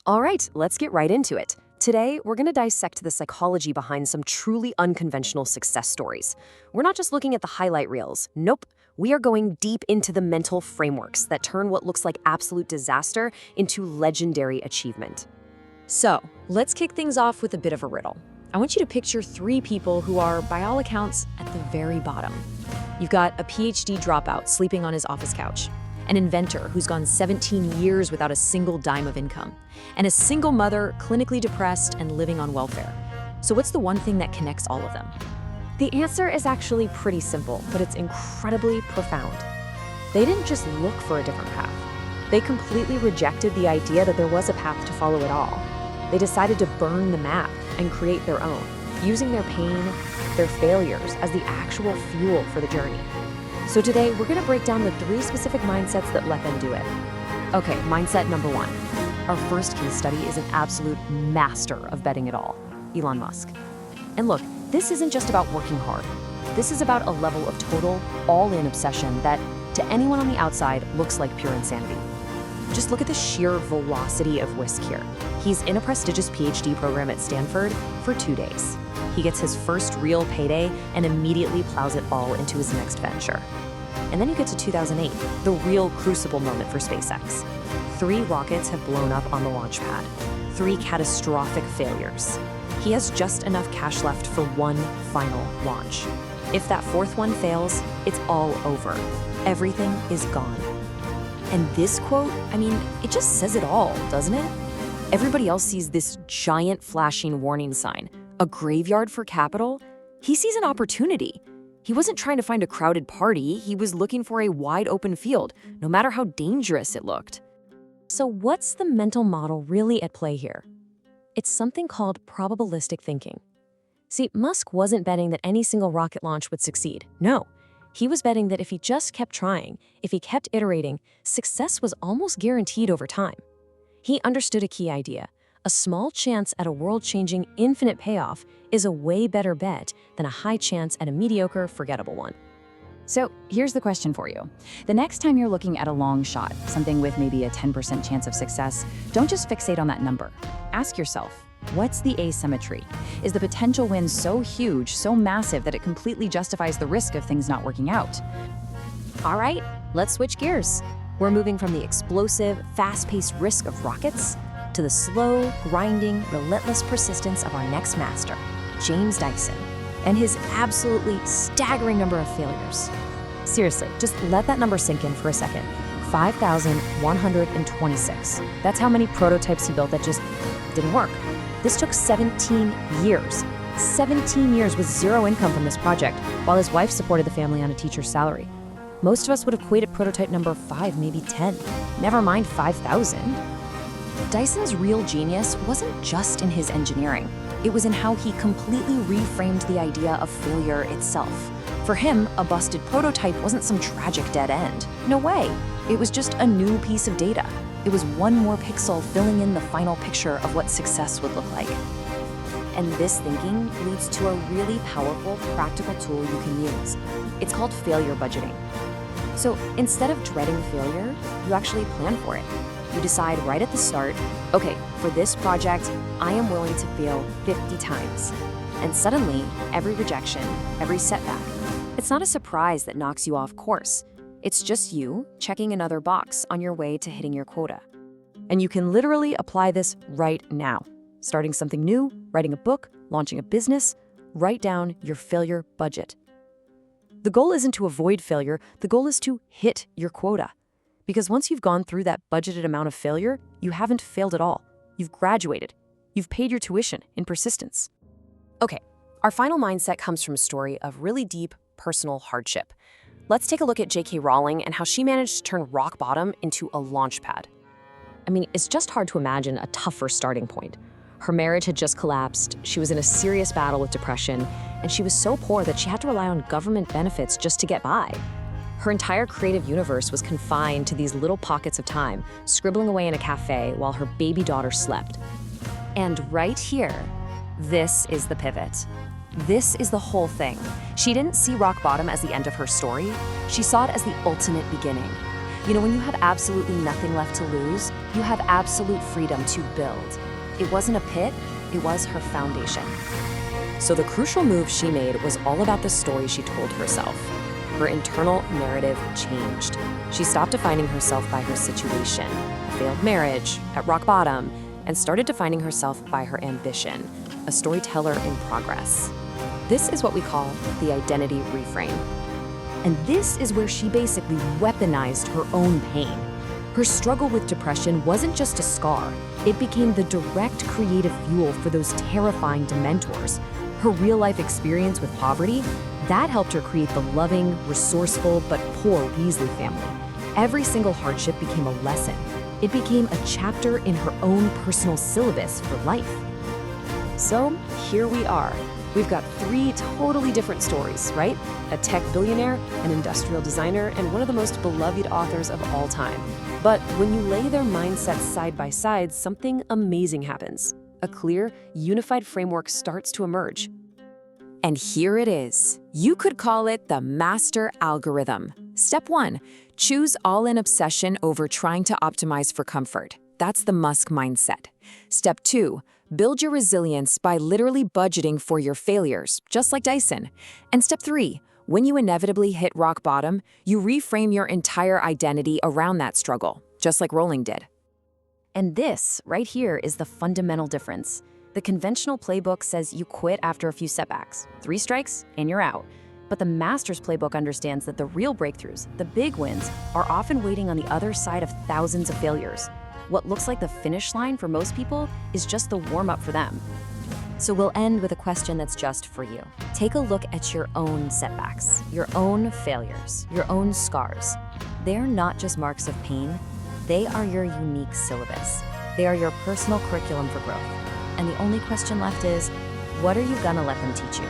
All right, let's get right into it. Today, we're going to dissect the psychology behind some truly unconventional success stories. We're not just looking at the highlight reels. Nope. We are going deep into the mental frameworks that turn what looks like absolute disaster into legendary achievement. So, let's kick things off with a bit of a riddle. I want you to picture three people who are, by all accounts, at the very bottom. You've got a PhD dropout sleeping on his office couch, an inventor who's gone 17 years without a single dime of income, and a single mother clinically depressed and living on welfare. So what's the one thing that connects all of them? The answer is actually pretty simple, but it's incredibly profound. They didn't just look for a different path. They completely rejected the idea that there was a path to follow at all. They decided to burn the map and create their own, using their pain, their failures as the actual fuel for the journey. So today, we're gonna break down the three specific mindsets that let them do it. Okay, mindset number one. Our first case study is an absolute master of betting it all, Elon Musk. And look, this isn't just about working hard. This is about a level of total, all-in obsession that, to anyone on the outside, looks like pure insanity. Just look at the sheer velocity of whisk here. He's in a prestigious PhD program at Stanford for 2 days. He gets his first real payday and immediately plows it all into his next venture. And then you get to 2008, the real crucible moment for SpaceX. 3 rockets have blown up on the launch pad. 3 catastrophic failures. He has just enough cash left for one final launch. If that 4th one fails, it's all over. Everything is gone. And this quote, it just says it all, doesn't it? Everybody else sees this giant flashing warning sign, a graveyard for capital. He sees an opportunity. He wasn't trying to find a crowded party, he was looking for a wide open field, no matter how dangerous it looked. So what's the mental model really at play here? It's something called probabilistic thinking. See, Musk wasn't betting that any single rocket launch would succeed. No. He was betting that if he just kept trying, if he kept iterating, success was almost guaranteed over time. He understood a key idea. A small chance at a world-changing, infinite payoff is a way better bet than a high chance at a mediocre, forgettable one. So here's the question for you. The next time you're looking at a long shot, something with maybe a 10% chance of success, don't just fixate on that number. Ask yourself, what's the asymmetry? Is the potential win so huge, so massive that it completely justifies the risk of things not working out? All right, let's switch gears. We're moving from the explosive, fast-paced risk of rockets to the slow, grinding, relentless persistence of our next master, James Dyson, and his absolutely staggering number of failures. Seriously, just let that number sink in for a second. 5,126. That's how many prototypes he built that just didn't work. This took 17 years. 17 years with zero income from this project, while his wife supported the family on a teacher's salary. Most of us would have quitted prototype number 5, maybe 10. Never mind 5,000. Dyson's real genius wasn't just in his engineering. It was in how he completely reframed the idea of failure itself. For him, a busted prototype wasn't some tragic dead end. No way. It was just a new piece of data. It was one more pixel filling in the final picture of what success would look like. And this thinking leads to a really powerful, practical tool you can use. It's called failure budgeting. So instead of dreading failure, you actually plan for it. You decide right at the start, okay, for this project, I am willing to fail 50 times. And suddenly, every rejection, every setback, it's not a surprise that knocks you off course. It's just you checking another box on your way to hitting your quota. And you can literally apply this right now. Starting something new, writing a book, launching a business, write down your failure budget. The goal isn't to avoid failure, the goal is to hit your quota. Because once you've gone through that budgeted amount of failure, you haven't failed at all. You've graduated. You've paid your tuition in persistence. Okay, our final mindset comes from a story of really deep personal hardship. Let's take a look at J.K. Rowling and how she managed to turn rock bottom into a launch pad. It's just hard to imagine a tougher starting point. Her marriage had just collapsed, she was in a serious battle with depression, and she was so poor that she had to rely on government benefits just to get by. Her entire creative universe was confined to these little pockets of time, scribbling away in a cafe while her baby daughter slept. And right here, this is the pivot. This is the whole thing. She didn't see rock bottom as the end of her story. She saw it as the ultimate beginning. When you have absolutely nothing left to lose, you have absolute freedom to build. It wasn't a pit, it was her foundation. So the crucial move she made was all about the story she told herself. Her internal narrative changed. She stopped defining herself by her situation, a failed marriage, at rock bottom, and started defining herself by her ambition, a storyteller in progress. This is what we call the identity reframe. And this is where she basically weaponized her own pain. Her struggle with depression wasn't just a scar, it became the direct creative fuel for those terrifying dementors. Her real-life experience with poverty, that helped her create the loving, resourceful, but poor Weasley family. Every single hardship became a lesson. It became a chapter in her own personal syllabus for life. So here we are. We've got 3 totally different stories, right? A tech billionaire, an industrial designer, and one of the most beloved authors of all time. But when you lay their mindsets side by side, something amazing happens. A clear, unified framework starts to emerge. And here it is. You could call it the master algorithm. Step 1, choose all-in obsession over trying to optimize for comfort. That's the Musk mindset. Step 2, build your resilience by literally budgeting for your failures, just like Dyson. And step 3, when you inevitably hit rock bottom, you reframe your entire identity around that struggle, just like Rowling did. And this, right here, is the fundamental difference. The conventional playbook says you quit after a few setbacks. 3 strikes, and you're out. But the master's playbook understands that the real breakthroughs, the big wins, are often waiting on the other side of thousands of failures. What looks like the finish line for most people is just the warm-up for them. So we'll end with a question that's just for you. Take a look at your own setbacks, your own failures, your own scars. They're not just marks of pain, they are your unique syllabus. They are your personal curriculum for growth. And the only question left is, what are you gonna let them teach you?